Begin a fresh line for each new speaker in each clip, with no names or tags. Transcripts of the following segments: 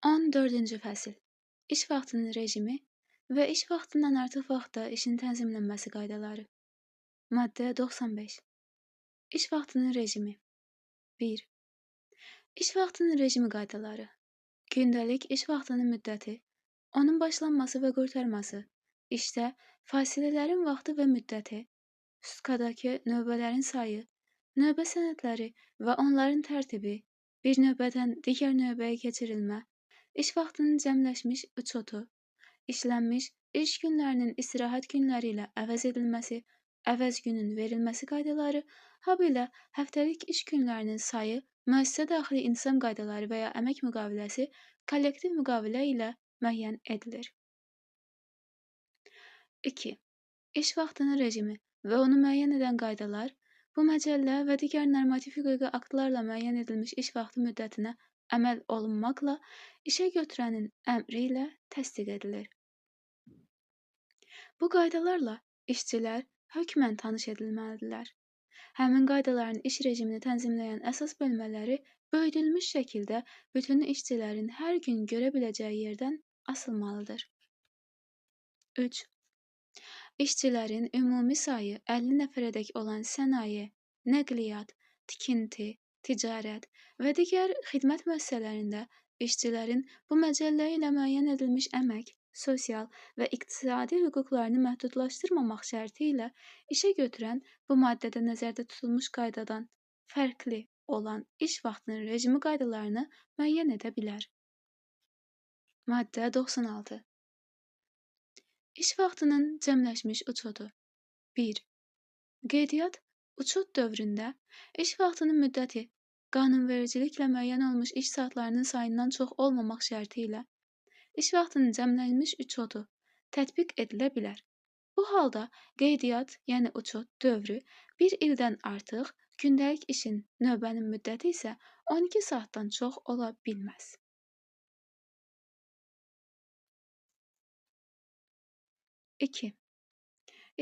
14-cü fəsil. İş vaxtının rejimi və iş vaxtından artıq vaxtda işin tənzimlənməsi qaydaları. Maddə 95. İş vaxtının rejimi. 1. İş vaxtının rejimi qaydaları. Gündəlik iş vaxtının müddəti, onun başlanması və qurtarması, işdə fasilələrin vaxtı və müddəti, sutkadakı növbələrin sayı, növbə sənədləri və onların tərtibi, bir növbədən digər növbəyə keçirilmə, iş vaxtının cəmləşmiş uçotu, işlənmiş iş günlərinin istirahət günləri ilə əvəz edilməsi, əvəz günün verilməsi qaydaları, habelə həftəlik iş günlərinin sayı, müəssisə daxili intizam qaydaları və ya əmək müqaviləsi kollektiv müqavilə ilə müəyyən edilir. 2. İş vaxtının rejimi və onu müəyyən edən qaydalar bu məcəllə və digər normativ hüquqi aktlarla müəyyən edilmiş iş vaxtı müddətinə əməl olunmaqla işə götürənin əmri ilə təsdiq edilir. Bu qaydalarla işçilər hökmən tanış edilməlidirlər. Həmin qaydaların iş rejimini tənzimləyən əsas bölmələri böyüdülmüş şəkildə bütün işçilərin hər gün görə biləcəyi yerdən asılmalıdır. 3. İşçilərin ümumi sayı 50 nəfərədək olan sənaye, nəqliyyat, tikinti, ticarət və digər xidmət müəssisələrində işçilərin bu məcəllə ilə müəyyən edilmiş əmək, sosial və iqtisadi hüquqlarını məhdudlaşdırmamaq şərti ilə işə götürən bu maddədə nəzərdə tutulmuş qaydadan fərqli olan iş vaxtının rejimi qaydalarını müəyyən edə bilər. Maddə 96. İş vaxtının cəmləşmiş uçotu. 1. Qeydiyyat uçot dövründə iş vaxtının müddəti qanunvericiliklə müəyyən olmuş iş saatlarının sayından çox olmamaq şərti ilə iş vaxtının cəmlənmiş uçotu tətbiq edilə bilər. Bu halda qeydiyyat, yəni uçot dövrü 1 ildən artıq, gündəlik işin növbənin müddəti isə 12 saatdan çox ola bilməz. 2.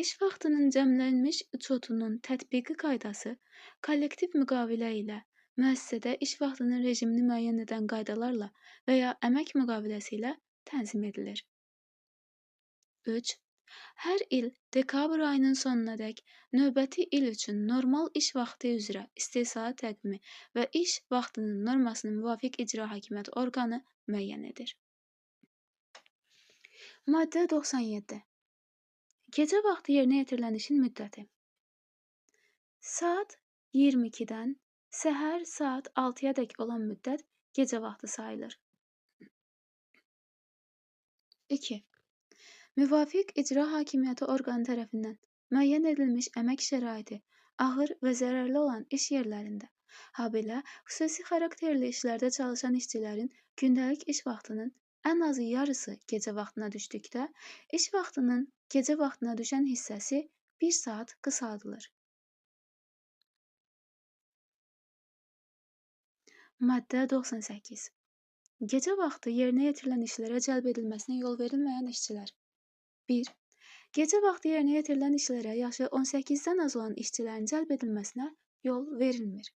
İş vaxtının cəmlənmiş uçotunun tətbiqi qaydası kollektiv müqavilə ilə müəssisədə iş vaxtının rejimini müəyyən edən qaydalarla və ya əmək müqaviləsi ilə tənzim edilir. 3. Hər il dekabr ayının sonunadək növbəti il üçün normal iş vaxtı üzrə istehsalat təqvimi və iş vaxtının normasına müvafiq icra hakimiyyəti orqanı müəyyən edir. Maddə 97. Gecə vaxtı yerinə yetirilən işin müddəti. Saat 22-dən səhər saat 6-yadək olan müddət gecə vaxtı sayılır. 2. Müvafiq icra hakimiyyəti orqanı tərəfindən müəyyən edilmiş əmək şəraiti ağır və zərərli olan iş yerlərində, habelə xüsusi xarakterli işlərdə çalışan işçilərin gündəlik iş vaxtının ən azı yarısı gecə vaxtına düşdükdə, iş vaxtının gecə vaxtına düşən hissəsi 1 saat qısaldılır. Maddə 98. Gecə vaxtı yerinə yetirilən işlərə cəlb edilməsinə yol verilməyən işçilər. 1. Gecə vaxtı yerinə yetirilən işlərə yaşı 18-dən az olan işçilərin cəlb edilməsinə yol verilmir.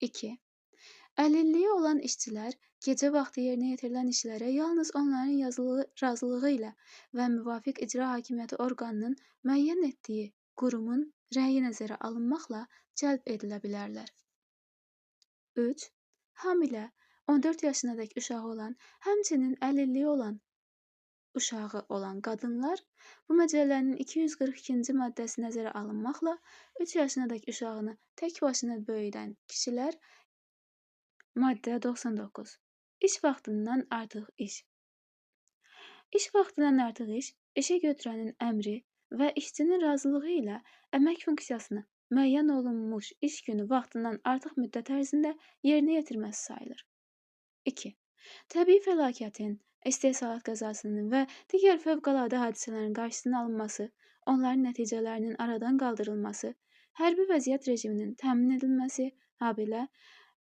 2. Əlilliyi olan işçilər gecə vaxtı yerinə yetirilən işlərə yalnız onların yazılı razılığı ilə və müvafiq icra hakimiyyəti orqanının müəyyən etdiyi qurumun rəyi nəzərə alınmaqla cəlb edilə bilərlər. 3. Hamilə, 14 yaşınadək uşağı olan, həmçinin əlilliyi olan uşağı olan qadınlar bu məcəllənin 242-ci maddəsi nəzərə alınmaqla 3 yaşınadək uşağını tək başına böyüdən kişilər. Maddə 99. İş vaxtından artıq iş. İş vaxtından artıq iş, işə götürənin əmri və işçinin razılığı ilə əmək funksiyasını müəyyən olunmuş iş günü vaxtından artıq müddət ərzində yerinə yetirməsi sayılır. 2. Təbii fəlakətin, istehsalat qəzasının və digər fövqəladə hadisələrin qarşısının alınması, onların nəticələrinin aradan qaldırılması, hərbi vəziyyət rejiminin təmin edilməsi, habelə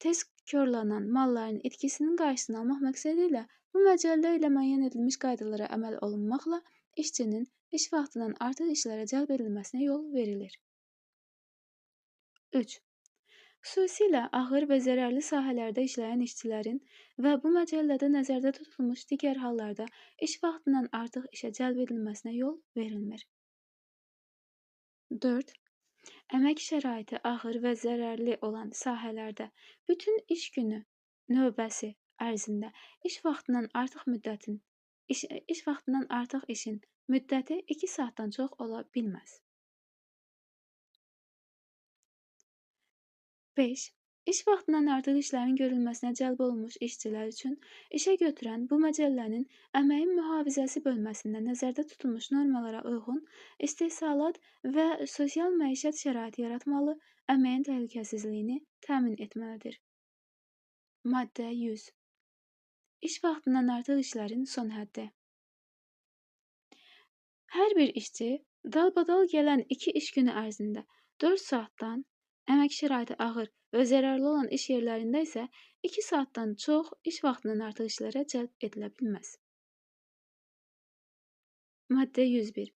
tez korlanan malların itkisinin qarşısını almaq məqsədi ilə bu məcəllə ilə müəyyən edilmiş qaydalara əməl olunmaqla işçinin iş vaxtından artıq işlərə cəlb edilməsinə yol verilir. 3. Xüsusilə ağır və zərərli sahələrdə işləyən işçilərin və bu məcəllədə nəzərdə tutulmuş digər hallarda iş vaxtından artıq işə cəlb edilməsinə yol verilmir. 4. Əmək şəraiti ağır və zərərli olan sahələrdə bütün iş günü növbəsi ərzində iş vaxtından artıq işin müddəti 2 saatdan çox ola bilməz. 5. İş vaxtından artıq işlərin görülməsinə cəlb olunmuş işçilər üçün işə götürən bu məcəllənin əməyin mühafizəsi bölməsində nəzərdə tutulmuş normalara uyğun istehsalat və sosial məişət şəraiti yaratmalı, əməyin təhlükəsizliyini təmin etməlidir. Maddə 100. İş vaxtından artıq işlərin son həddi. Hər bir işçi dalbadal gələn 2 iş günü ərzində 4 saatdan, əmək şəraiti ağır və zərərli olan iş yerlərində isə 2 saatdan çox iş vaxtından artıq işlərə cəlb edilə bilməz. Maddə 101.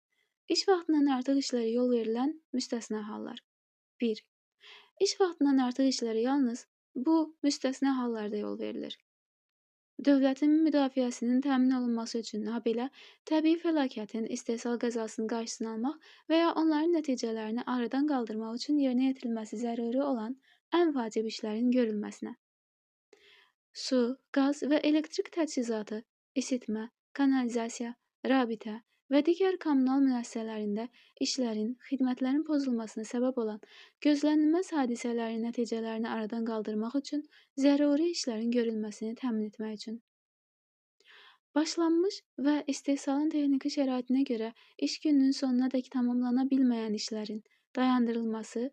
İş vaxtından artıq işlərə yol verilən müstəsna hallar. 1. İş vaxtından artıq işlərə yalnız bu müstəsna hallarda yol verilir. Dövlətin müdafiəsinin təmin olunması üçün, habelə təbii fəlakətin, istehsal qəzasının qarşısını almaq və ya onların nəticələrini aradan qaldırmaq üçün yerinə yetirilməsi zəruri olan ən vacib işlərin görülməsinə. Su, qaz və elektrik təchizatı, isitmə, kanalizasiya, rabitə və digər kommunal müəssisələrində işlərin, xidmətlərin pozulmasına səbəb olan gözlənilməz hadisələrin nəticələrini aradan qaldırmaq üçün zəruri işlərin görülməsini təmin etmək üçün. Başlanmış və istehsalın texniki şəraitinə görə iş gününün sonunadək tamamlana bilməyən işlərin dayandırılması,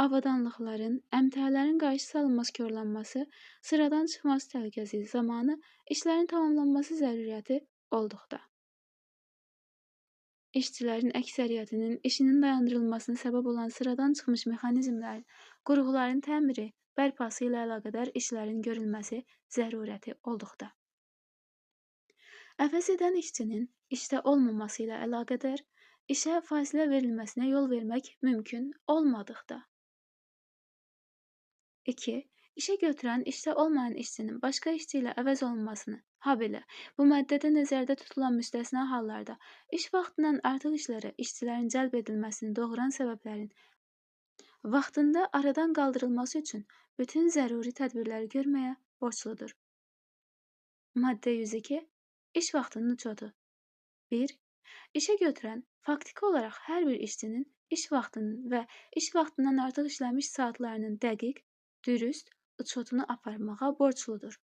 avadanlıqların, əmtələrin qarşısı alınması korlanması, sıradan çıxması təhlükəsi zamanı işlərin tamamlanması zəruriyyəti olduqda. İşçilərin əksəriyyətinin işinin dayandırılmasına səbəb olan sıradan çıxmış mexanizmlərin, qurğuların təmiri, bərpası ilə əlaqədar işlərin görülməsi zəruriyyəti olduqda. Əvəz edən işçinin işdə olmaması ilə əlaqədar işə fasilə verilməsinə yol vermək mümkün olmadıqda. 2. İşə götürən işdə olmayan işçinin başqa işçi ilə əvəz olunmasını, habelə bu maddədə nəzərdə tutulan müstəsna hallarda iş vaxtından artıq işlərə işçilərin cəlb edilməsini doğuran səbəblərin vaxtında aradan qaldırılması üçün bütün zəruri tədbirləri görməyə borcludur. Maddə 102. İş vaxtının uçotu. 1. İşə götürən faktiki olaraq hər bir işçinin iş vaxtının və iş vaxtından artıq işləmiş saatlarının dəqiq, dürüst uçotunu aparmağa borcludur.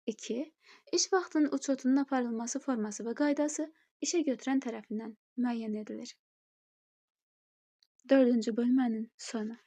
2. İş vaxtının uçotunun aparılması forması və qaydası işə götürən tərəfindən müəyyən edilir. 4-cü bölmənin sonu.